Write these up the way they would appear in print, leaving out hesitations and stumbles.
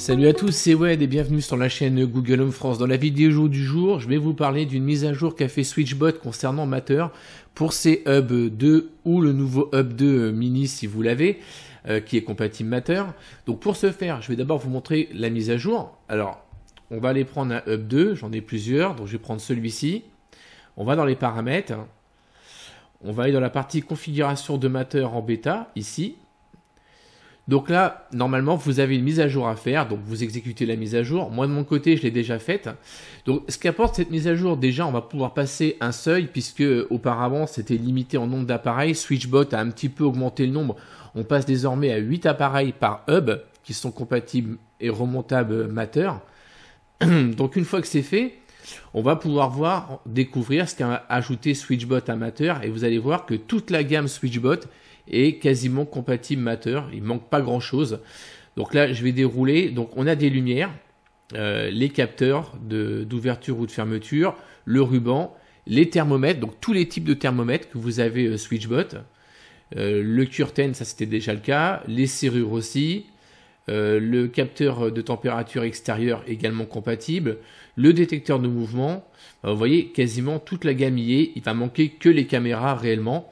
Salut à tous, c'est Wed et bienvenue sur la chaîne Google Home France. Dans la vidéo du jour, je vais vous parler d'une mise à jour qu'a fait Switchbot concernant Matter pour ses Hub 2 ou le nouveau Hub 2 mini si vous l'avez, qui est compatible Matter. Donc pour ce faire, je vais d'abord vous montrer la mise à jour. Alors, on va aller prendre un Hub 2, j'en ai plusieurs, donc je vais prendre celui-ci. On va dans les paramètres, on va aller dans la partie configuration de Matter en bêta, ici. Donc là, normalement, vous avez une mise à jour à faire, donc vous exécutez la mise à jour. Moi, de mon côté, je l'ai déjà faite. Donc, ce qu'apporte cette mise à jour, déjà, on va pouvoir passer un seuil, puisque auparavant, c'était limité en nombre d'appareils. Switchbot a un petit peu augmenté le nombre. On passe désormais à 8 appareils par hub, qui sont compatibles et remontables Matter. Donc, une fois que c'est fait, on va pouvoir découvrir ce qu'a ajouté Switchbot à Matter, et vous allez voir que toute la gamme Switchbot est quasiment compatible Matter, il manque pas grand chose. Donc là je vais dérouler, donc on a des lumières, les capteurs d'ouverture ou de fermeture, le ruban, les thermomètres, donc tous les types de thermomètres que vous avez Switchbot, le curtain, ça c'était déjà le cas, les serrures aussi, le capteur de température extérieure également compatible, le détecteur de mouvement, vous voyez quasiment toute la gamme y est, il va manquer que les caméras réellement.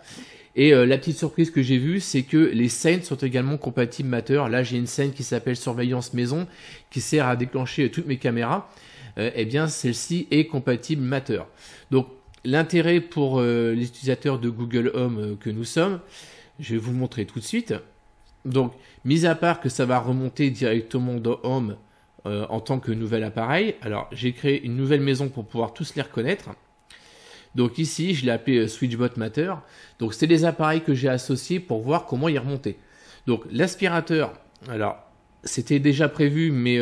Et la petite surprise que j'ai vue, c'est que les scènes sont également compatibles Matter. Là, j'ai une scène qui s'appelle Surveillance Maison, qui sert à déclencher toutes mes caméras. Eh bien, celle-ci est compatible Matter. Donc, l'intérêt pour les utilisateurs de Google Home que nous sommes, je vais vous le montrer tout de suite. Donc, mis à part que ça va remonter directement dans Home en tant que nouvel appareil. Alors, j'ai créé une nouvelle maison pour pouvoir tous les reconnaître. Donc ici, je l'ai appelé Switchbot Matter. Donc c'est les appareils que j'ai associés pour voir comment y remonter. Donc l'aspirateur, alors c'était déjà prévu, mais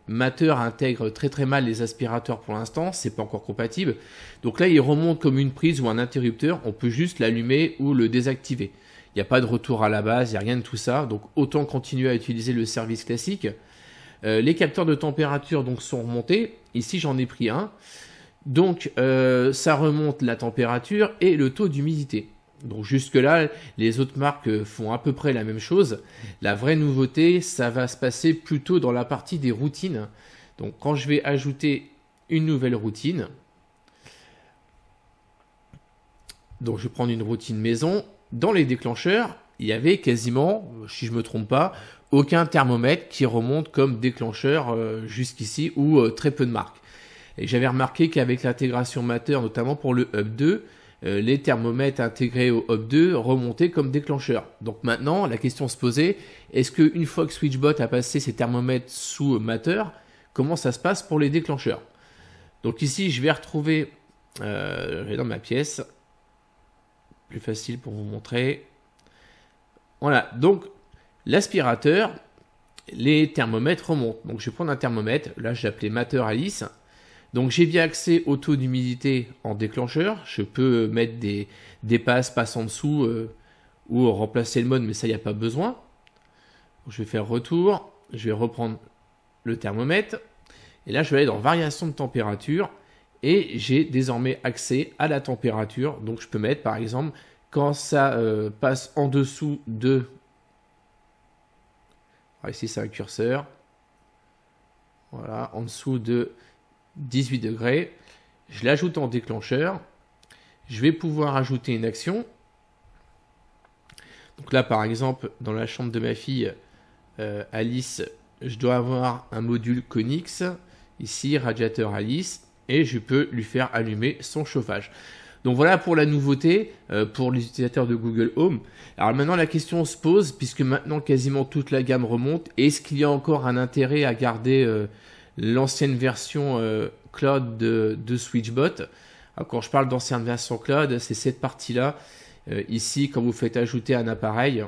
Matter intègre très mal les aspirateurs pour l'instant, c'est pas encore compatible. Donc là, il remonte comme une prise ou un interrupteur, on peut juste l'allumer ou le désactiver. Il n'y a pas de retour à la base, il n'y a rien de tout ça, donc autant continuer à utiliser le service classique. Les capteurs de température donc sont remontés, ici j'en ai pris un. Donc ça remonte la température et le taux d'humidité. Donc jusque là les autres marques font à peu près la même chose. La vraie nouveauté, ça va se passer plutôt dans la partie des routines. Donc quand je vais ajouter une nouvelle routine, donc je vais prendre une routine maison, dans les déclencheurs il y avait quasiment, si je me trompe pas, aucun thermomètre qui remonte comme déclencheur jusqu'ici, ou très peu de marques. Et j'avais remarqué qu'avec l'intégration Matter, notamment pour le Hub 2, les thermomètres intégrés au Hub 2 remontaient comme déclencheur. Donc maintenant, la question se posait, est-ce qu'une fois que Switchbot a passé ses thermomètres sous Matter, comment ça se passe pour les déclencheurs? Donc ici, je vais retrouver dans ma pièce, plus facile pour vous montrer. Voilà, donc l'aspirateur, les thermomètres remontent. Donc je vais prendre un thermomètre, là je l'ai appelé Matter Alice. Donc j'ai bien accès au taux d'humidité en déclencheur, je peux mettre des passes en dessous ou remplacer le mode, mais ça il n'y a pas besoin. Donc, je vais faire retour, je vais reprendre le thermomètre, et là je vais aller dans variation de température, et j'ai désormais accès à la température, donc je peux mettre par exemple, quand ça passe en dessous de, alors ici c'est un curseur, voilà, en dessous de 18 degrés, je l'ajoute en déclencheur, je vais pouvoir ajouter une action. Donc là par exemple dans la chambre de ma fille Alice, je dois avoir un module Konix, ici radiateur Alice, et je peux lui faire allumer son chauffage. Donc voilà pour la nouveauté pour les utilisateurs de Google Home. Alors maintenant la question se pose, puisque maintenant quasiment toute la gamme remonte, est-ce qu'il y a encore un intérêt à garder l'ancienne version cloud de Switchbot? Alors, quand je parle d'ancienne version cloud, c'est cette partie-là. Ici, quand vous faites ajouter un appareil,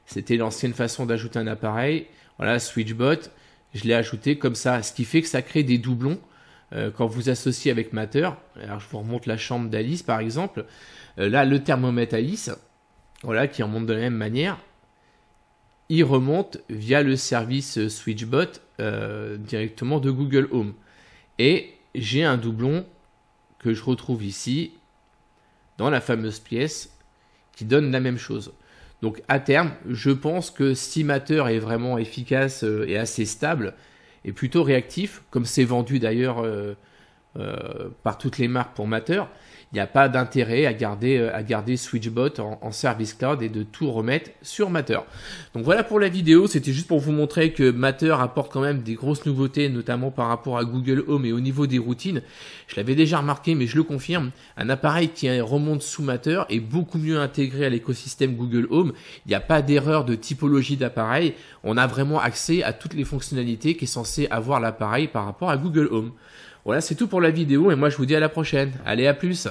c'était l'ancienne façon d'ajouter un appareil. Voilà, Switchbot, je l'ai ajouté comme ça, ce qui fait que ça crée des doublons quand vous associez avec Matter. Alors, je vous remonte la chambre d'Alice, par exemple. Là, le thermomètre Alice, voilà, qui remonte de la même manière. Il remonte via le service Switchbot directement de Google Home. Et j'ai un doublon que je retrouve ici, dans la fameuse pièce, qui donne la même chose. Donc à terme, je pense que si Matter est vraiment efficace et assez stable, et plutôt réactif, comme c'est vendu d'ailleurs par toutes les marques pour Matter, il n'y a pas d'intérêt à garder SwitchBot en service cloud et de tout remettre sur Matter. Donc voilà pour la vidéo, c'était juste pour vous montrer que Matter apporte quand même des grosses nouveautés, notamment par rapport à Google Home et au niveau des routines. Je l'avais déjà remarqué, mais je le confirme, un appareil qui remonte sous Matter est beaucoup mieux intégré à l'écosystème Google Home. Il n'y a pas d'erreur de typologie d'appareil, on a vraiment accès à toutes les fonctionnalités qu'est censé avoir l'appareil par rapport à Google Home. Voilà, c'est tout pour la vidéo et moi je vous dis à la prochaine. Allez, à plus!